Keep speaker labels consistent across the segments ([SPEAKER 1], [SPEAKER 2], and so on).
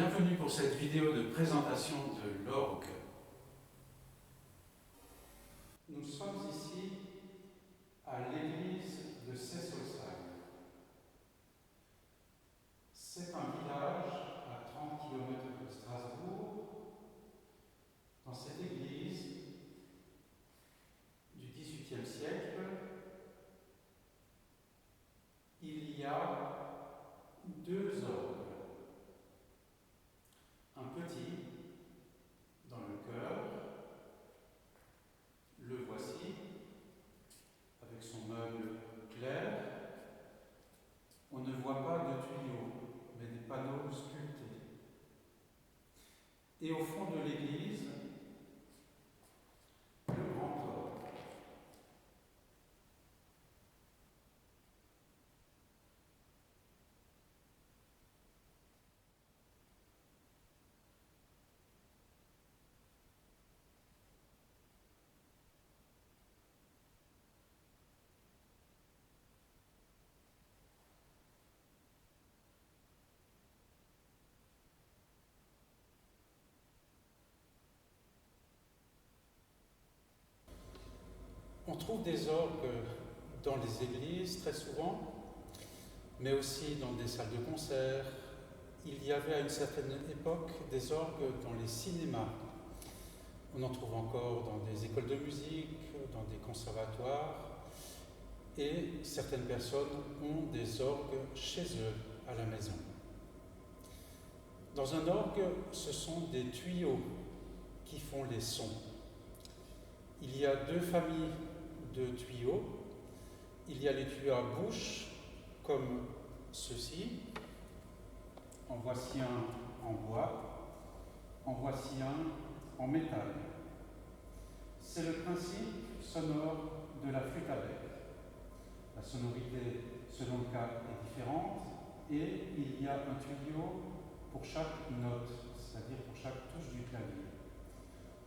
[SPEAKER 1] Bienvenue pour cette vidéo de présentation de l'orgue. Nous sommes ici à l'église de Sessolsheim. C'est un village à 30 km de Strasbourg. Dans cette église du XVIIIe siècle, il y a deux orgues. Un petit dans le chœur, le voici, avec son meuble clair. On ne voit pas de tuyaux, mais des panneaux sculptés. Et au fond de l'église, le grand orgue. On trouve des orgues dans les églises très souvent, mais aussi dans des salles de concert. Il y avait à une certaine époque des orgues dans les cinémas. On en trouve encore dans des écoles de musique, dans des conservatoires, et certaines personnes ont des orgues chez eux, à la maison. Dans un orgue, ce sont des tuyaux qui font les sons. Il y a deux familles de tuyaux. Il y a les tuyaux à bouche, comme ceci. En voici un en bois, en voici un en métal. C'est le principe sonore de la flûte à bec. La sonorité, selon le cas, est différente et il y a un tuyau pour chaque note, c'est-à-dire pour chaque touche du clavier.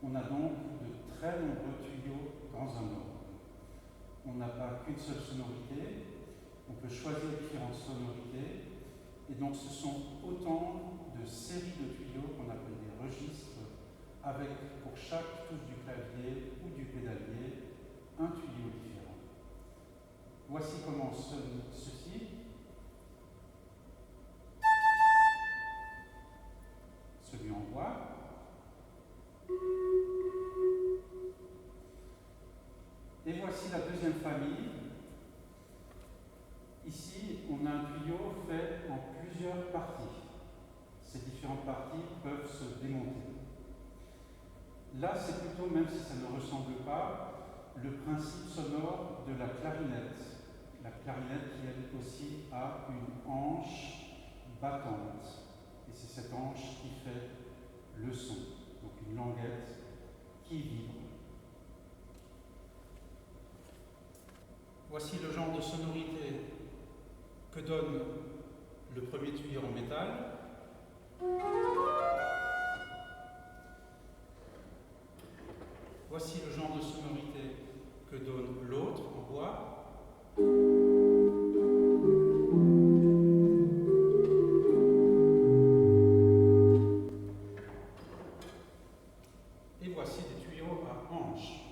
[SPEAKER 1] On a donc de très nombreux tuyaux dans un orgue. On n'a pas qu'une seule sonorité, on peut choisir différentes sonorités, et donc ce sont autant de séries de tuyaux qu'on appelle des registres, avec pour chaque touche du clavier ou du pédalier, un tuyau différent. Voici comment sonne ceci. Celui en bois. Et voici la deuxième famille. Ici, on a un tuyau fait en plusieurs parties. Ces différentes parties peuvent se démonter. Là, c'est plutôt, même si ça ne ressemble pas, le principe sonore de la clarinette. La clarinette qui, elle aussi, a une hanche battante. Et c'est cette hanche qui fait le son. Donc une languette qui vibre. Voici le genre de sonorité que donne le premier tuyau en métal. Voici le genre de sonorité que donne l'autre en bois. Et voici des tuyaux à hanches.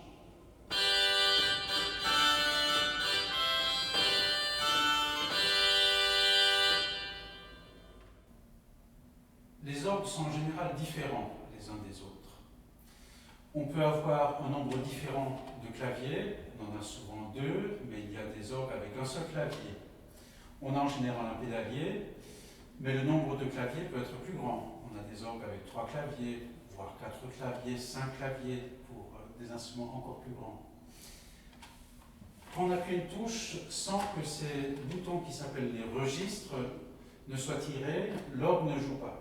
[SPEAKER 1] Les orgues sont en général différents les uns des autres. On peut avoir un nombre différent de claviers, on en a souvent deux, mais il y a des orgues avec un seul clavier. On a en général un pédalier, mais le nombre de claviers peut être plus grand. On a des orgues avec 3 claviers, voire 4 claviers, 5 claviers pour des instruments encore plus grands. Quand on appuie une touche, sans que ces boutons qui s'appellent les registres ne soient tirés, l'orgue ne joue pas.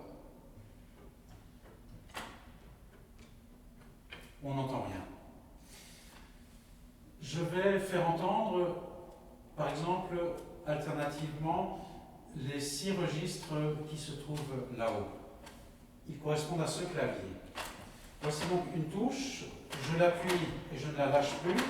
[SPEAKER 1] On n'entend rien. Je vais faire entendre, par exemple, alternativement, les 6 registres qui se trouvent là-haut. Ils correspondent à ce clavier. Voici donc une touche, je l'appuie et je ne la lâche plus.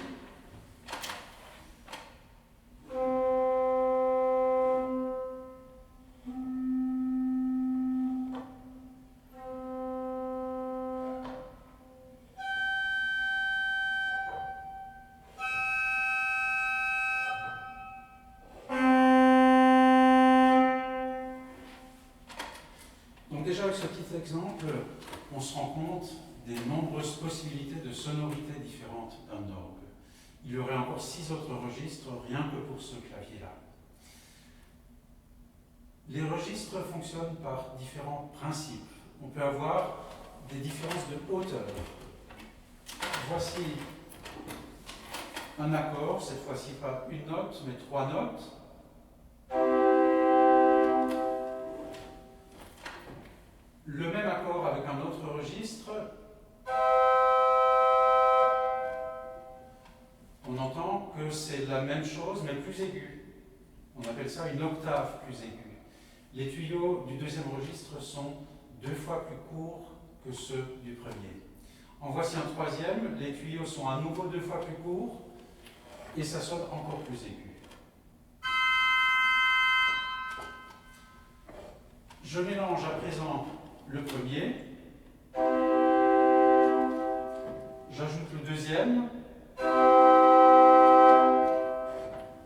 [SPEAKER 1] petit exemple, on se rend compte des nombreuses possibilités de sonorités différentes d'un orgue. Il y aurait encore 6 autres registres rien que pour ce clavier-là. Les registres fonctionnent par différents principes. On peut avoir des différences de hauteur. Voici un accord, cette fois-ci pas une note, mais 3 notes. Le même accord avec un autre registre. On entend que c'est la même chose, mais plus aiguë. On appelle ça une octave plus aiguë. Les tuyaux du deuxième registre sont 2 fois plus courts que ceux du premier. En voici un troisième, les tuyaux sont à nouveau 2 fois plus courts, et ça sonne encore plus aigu. Je mélange à présent le premier, j'ajoute le deuxième,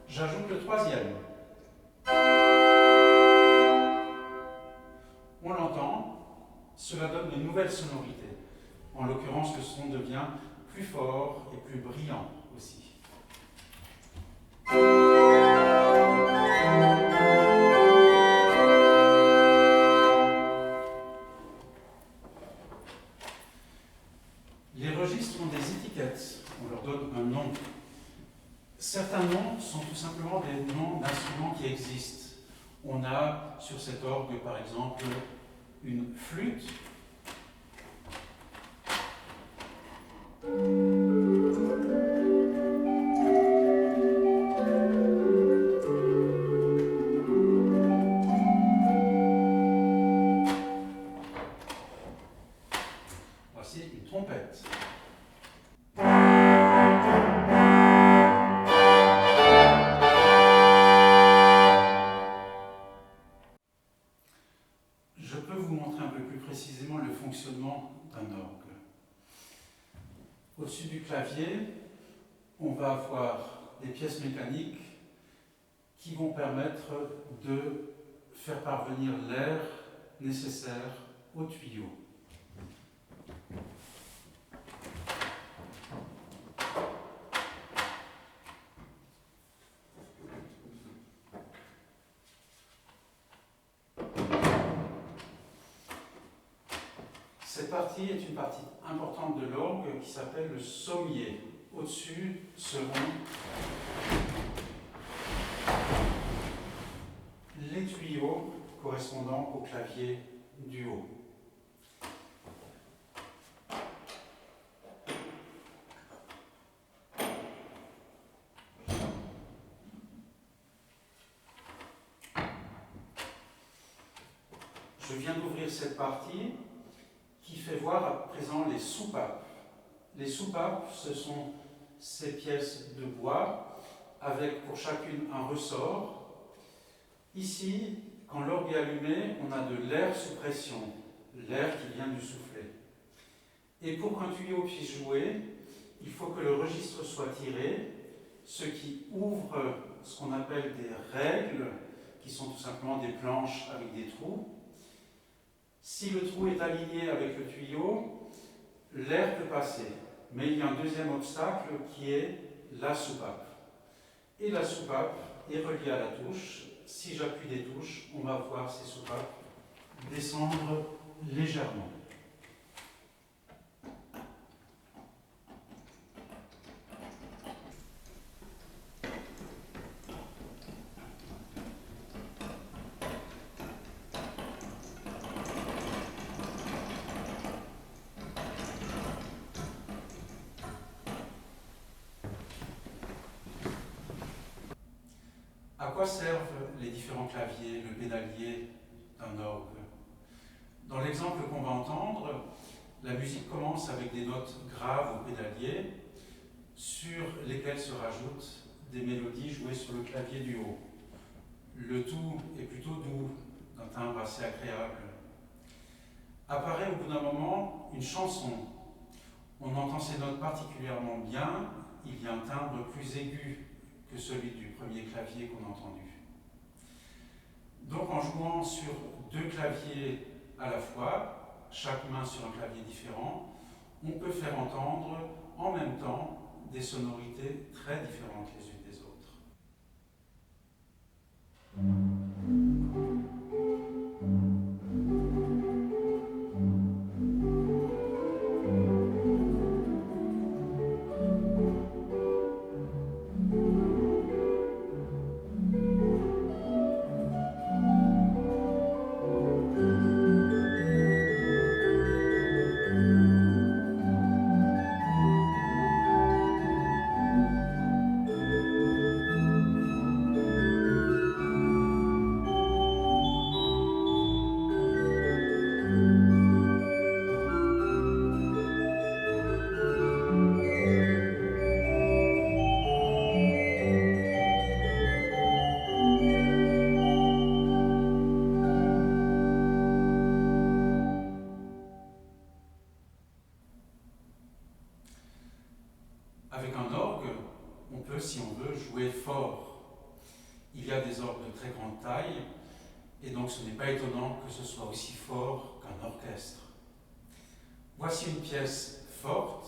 [SPEAKER 1] j'ajoute le troisième. On l'entend, cela donne de nouvelles sonorités. En l'occurrence, le son devient plus fort et plus brillant aussi. Les registres ont des étiquettes, on leur donne un nom. Certains noms sont tout simplement des noms d'instruments qui existent. On a sur cet orgue, par exemple, une flûte. Voici une trompette. Je peux vous montrer un peu plus précisément le fonctionnement d'un orgue. Au-dessus du clavier, on va avoir des pièces mécaniques qui vont permettre de faire parvenir l'air nécessaire au tuyau. Cette partie est une partie importante de l'orgue qui s'appelle le sommier. Au-dessus seront les tuyaux correspondant au clavier du haut. Je viens d'ouvrir cette partie qui fait voir à présent les soupapes. Les soupapes, ce sont ces pièces de bois avec pour chacune un ressort. Ici, quand l'orgue est allumé, on a de l'air sous pression, l'air qui vient du soufflet. Et pour qu'un tuyau puisse jouer, il faut que le registre soit tiré, ce qui ouvre ce qu'on appelle des règles, qui sont tout simplement des planches avec des trous. Si le trou est aligné avec le tuyau, l'air peut passer. Mais il y a un deuxième obstacle qui est la soupape. Et la soupape est reliée à la touche. Si j'appuie des touches, on va voir ces soupapes descendre légèrement. À quoi servent les différents claviers, le pédalier d'un orgue? Dans l'exemple qu'on va entendre, la musique commence avec des notes graves au pédalier, sur lesquelles se rajoutent des mélodies jouées sur le clavier du haut. Le tout est plutôt doux, d'un timbre assez agréable. Apparaît au bout d'un moment une chanson. On entend ces notes particulièrement bien, il y a un timbre plus aigu que celui du premier clavier qu'on a entendu. Donc en jouant sur 2 claviers à la fois, chaque main sur un clavier différent, on peut faire entendre en même temps des sonorités très différentes les unes des autres. Avec un orgue, on peut, si on veut, jouer fort. Il y a des orgues de très grande taille, et donc ce n'est pas étonnant que ce soit aussi fort qu'un orchestre. Voici une pièce forte,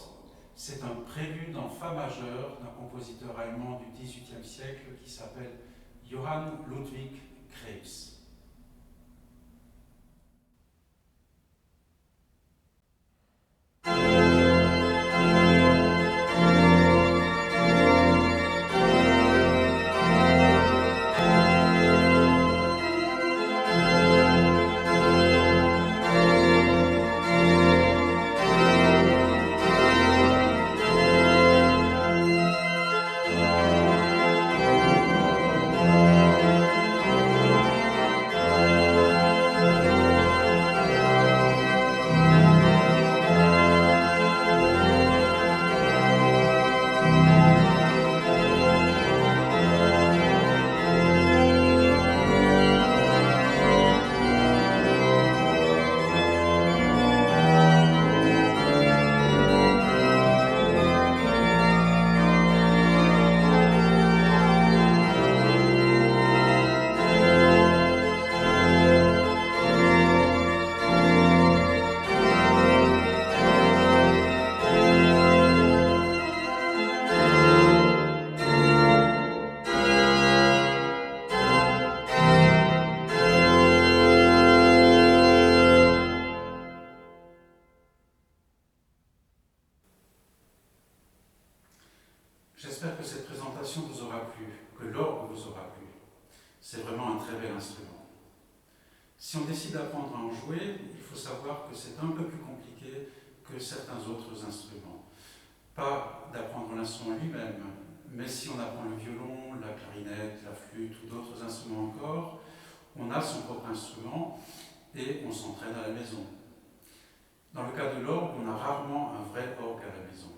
[SPEAKER 1] c'est un prélude en fa majeur d'un compositeur allemand du XVIIIe siècle qui s'appelle Johann Ludwig Krebs. J'espère que cette présentation vous aura plu, que l'orgue vous aura plu. C'est vraiment un très bel instrument. Si on décide d'apprendre à en jouer, il faut savoir que c'est un peu plus compliqué que certains autres instruments. Pas d'apprendre l'instrument lui-même, mais si on apprend le violon, la clarinette, la flûte ou d'autres instruments encore, on a son propre instrument et on s'entraîne à la maison. Dans le cas de l'orgue, on a rarement un vrai orgue à la maison.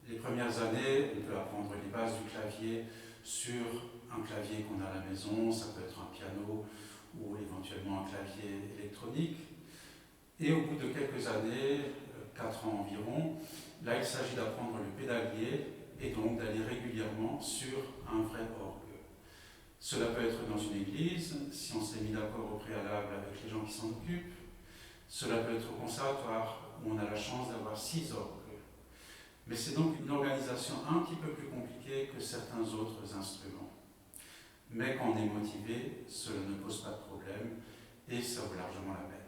[SPEAKER 1] Les premières années, on peut apprendre les bases du clavier sur un clavier qu'on a à la maison, ça peut être un piano ou éventuellement un clavier électronique. Et au bout de quelques années, 4 ans environ, là il s'agit d'apprendre le pédalier et donc d'aller régulièrement sur un vrai orgue. Cela peut être dans une église, si on s'est mis d'accord au préalable avec les gens qui s'en occupent. Cela peut être au conservatoire, où on a la chance d'avoir 6 orgues. Mais c'est donc une organisation un petit peu plus compliquée que certains autres instruments. Mais quand on est motivé, cela ne pose pas de problème et ça vaut largement la peine.